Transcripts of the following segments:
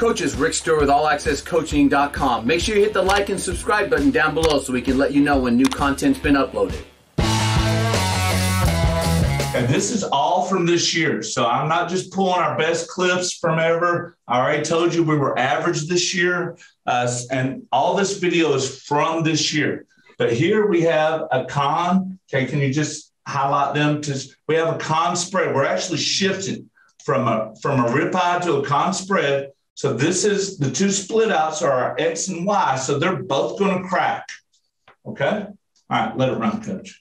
Coach is Rick Stewart with AllAccessCoaching.com. Make sure you hit the like and subscribe button down below so we can let you know when new content's been uploaded. And this is all from this year. So I'm not just pulling our best clips from ever. I already told you we were average this year. And all this video is from this year. But here we have a con. Okay, can you just highlight them? We have a con spread. We're actually shifting from a ribeye to a con spread. So this is the two split outs are our X and Y. So they're both going to crack. Okay. All right. Let it run, Coach.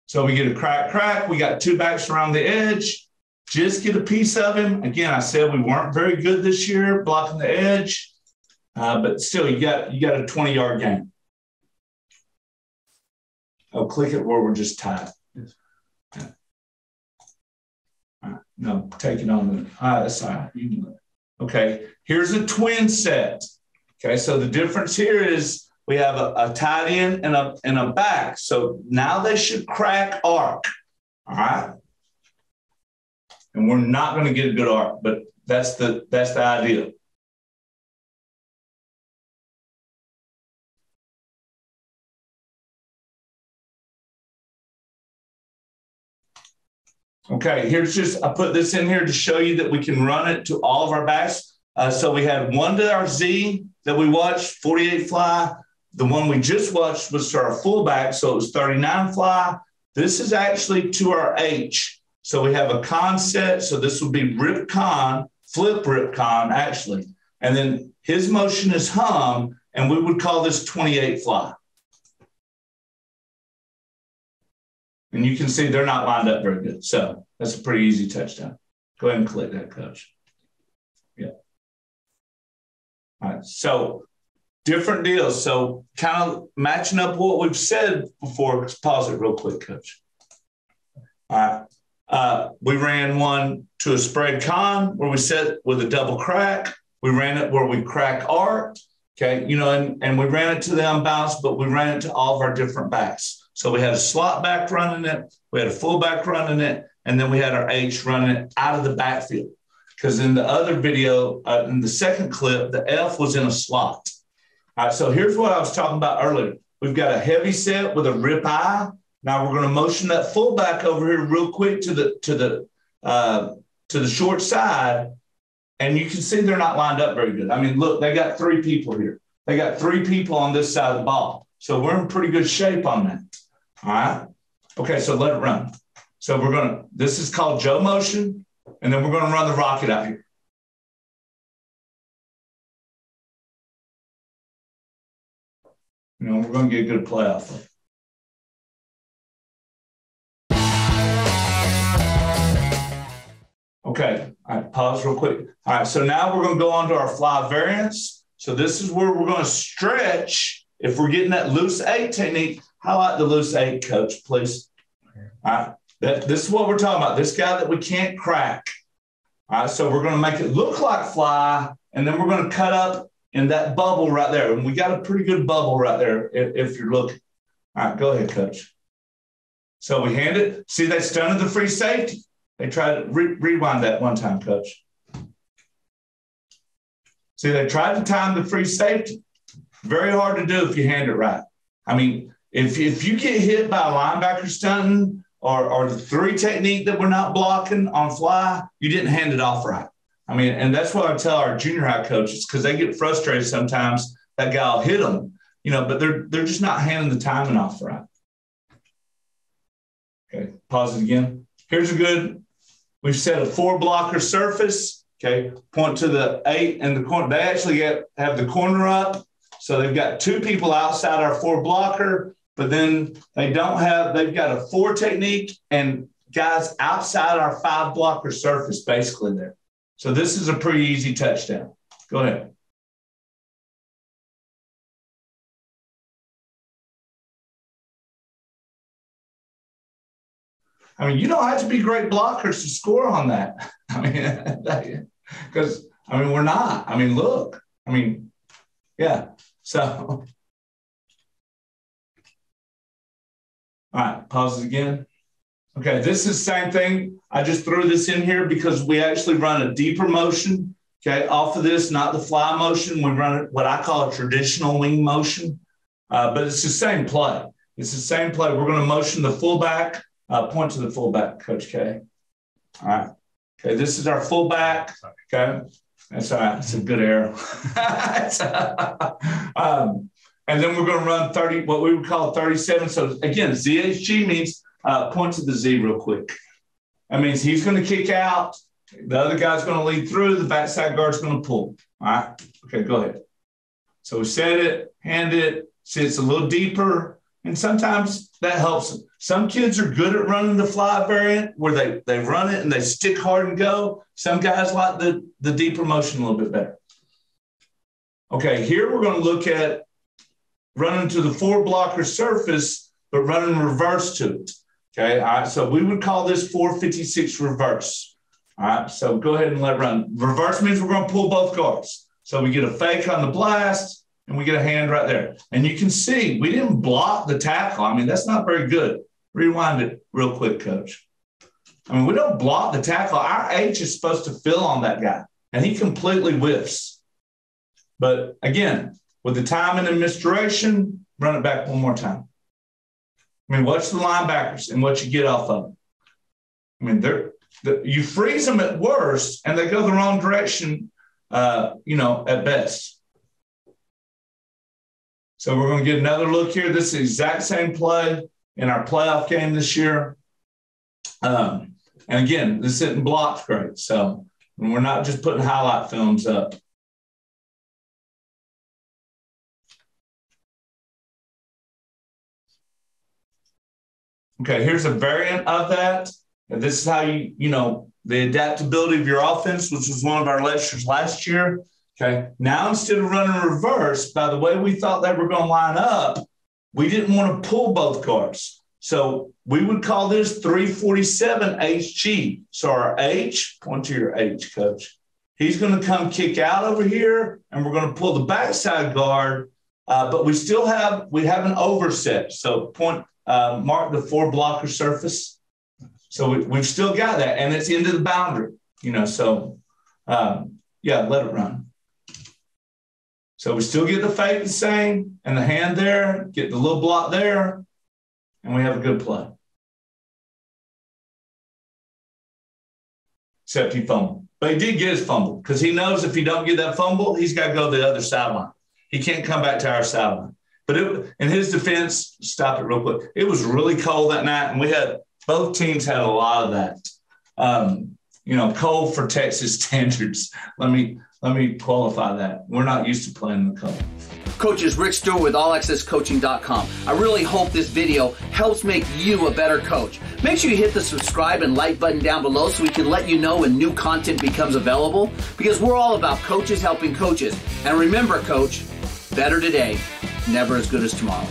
So we get a crack. We got two backs around the edge. Just get a piece of him. Again, I said we weren't very good this year blocking the edge. But still, you got a 20-yard gain. Oh, click it where we're just tied. No, take it on the that's all right. You can do it. Okay, here's a twin set. Okay, so the difference here is we have a tight end and a back. So now they should crack arc. All right. And we're not going to get a good arc, but that's the idea. Okay, I put this in here to show you that we can run it to all of our backs. So we had one to our Z that we watched, 48 fly. The one we just watched was to our fullback, so it was 39 fly. This is actually to our H. So we have a con set. So this would be rip con, flip rip con, actually. And then his motion is hum, and we would call this 28 fly. And you can see they're not lined up very good. So that's a pretty easy touchdown. Go ahead and click that, Coach. Yeah. All right. So different deals. So kind of matching up what we've said before. Pause it real quick, Coach. All right. We ran one to a spread con where we set with a double crack. We ran it where we crack arc. Okay. And we ran it to the unbalanced, but we ran it to all of our different backs. So we had a slot back running it, we had a fullback running it, and then we had our H running it out of the backfield. Because in the other video, in the second clip, the F was in a slot. All right, so here's what I was talking about earlier. We've got a heavy set with a rip eye. Now we're going to motion that fullback over here real quick to the short side, and you can see they're not lined up very good. I mean, look, they got three people here. They got three people on this side of the ball. So we're in pretty good shape on that. All right. Okay, so let it run. So this is called Joe motion, and then we're going to run the rocket out here. We're going to get a good play off of it. Okay, all right, pause real quick. All right, so now we're going to go on to our fly variance. So this is where we're going to stretch. If we're getting that loose 8 technique, highlight the loose 8, Coach, please. All right. This is what we're talking about, this guy that we can't crack. All right, so we're going to make it look like fly, and then we're going to cut up in that bubble right there. And we got a pretty good bubble right there if you're looking. All right, go ahead, Coach. So we hand it. See, they stunted the free safety. They tried to rewind that one time, Coach. See, they tried to time the free safety. Very hard to do if you hand it right. I mean, if you get hit by a linebacker stunting or the 3 technique that we're not blocking on fly, you didn't hand it off right. I mean, and that's what I tell our junior high coaches, because they get frustrated sometimes that guy will hit them, but they're just not handing the timing off right. Okay, pause it again. Here's we've set a 4 blocker surface. Okay, point to the 8 and the corner. They actually have the corner up. So they've got 2 people outside our 4 blocker, but then they've got a 4 technique and guys outside our 5 blocker surface basically there. So this is a pretty easy touchdown. Go ahead. I mean, you don't have to be great blockers to score on that. I mean, because, we're not. I mean, look. I mean, yeah. So, all right, pause it again. Okay, this is the same thing. I just threw this in here because we actually run a deeper motion Okay, off of this, not the fly motion. We run what I call a traditional wing motion, but it's the same play. It's the same play. We're going to motion the fullback, point to the fullback, Coach K. All right. Okay, this is our fullback. Okay, that's all right. It's a good arrow. And then we're going to run 30, what we would call 37. So again, ZHG means point to the Z real quick. That means he's going to kick out. The other guy's going to lead through. The backside guard's going to pull. All right. Okay, go ahead. So we set it, hand it, see it's a little deeper. And sometimes that helps. Some kids are good at running the fly variant where they run it and they stick hard and go. Some guys like the deeper motion a little bit better. Okay, here we're going to look at running to the 4-blocker surface, but running reverse to it. Okay, all right, so we would call this 456 reverse. All right, so go ahead and let it run. Reverse means we're going to pull both guards. So we get a fake on the blast, and we get a hand right there. And you can see we didn't block the tackle. I mean, that's not very good. Rewind it real quick, Coach. I mean, we don't block the tackle. Our H is supposed to fill on that guy, and he completely whiffs. But again, with the timing and misdirection, run it back one more time. I mean, watch the linebackers and what you get off of them. I mean, you freeze them at worst, and they go the wrong direction, at best. So we're going to get another look here. This is the exact same play in our playoff game this year. And again, this isn't blocked great. So we're not just putting highlight films up. Okay, here's a variant of that. And this is how the adaptability of your offense, which was one of our lectures last year. Okay, now instead of running reverse, by the way we thought they were going to line up, we didn't want to pull both guards. So we would call this 347 HG. So our H, point to your H, Coach. He's going to come kick out over here, and we're going to pull the backside guard, but we have an overset. So mark the 4-blocker surface. So we've still got that, and it's into the boundary, so let it run. So we still get the fake the same, and the hand there, get the little block there, and we have a good play. Except he fumbled. But he did get his fumble, because he knows if he don't get that fumble, he's got to go to the other sideline. He can't come back to our sideline. But in his defense, stop it real quick. It was really cold that night, and both teams had a lot of that. Cold for Texas standards. Let me qualify that. We're not used to playing in the cold. Coaches, Rick Stewart with allaccesscoaching.com. I really hope this video helps make you a better coach. Make sure you hit the subscribe and like button down below so we can let you know when new content becomes available, because we're all about coaches helping coaches. And remember, Coach, better today, never as good as tomorrow.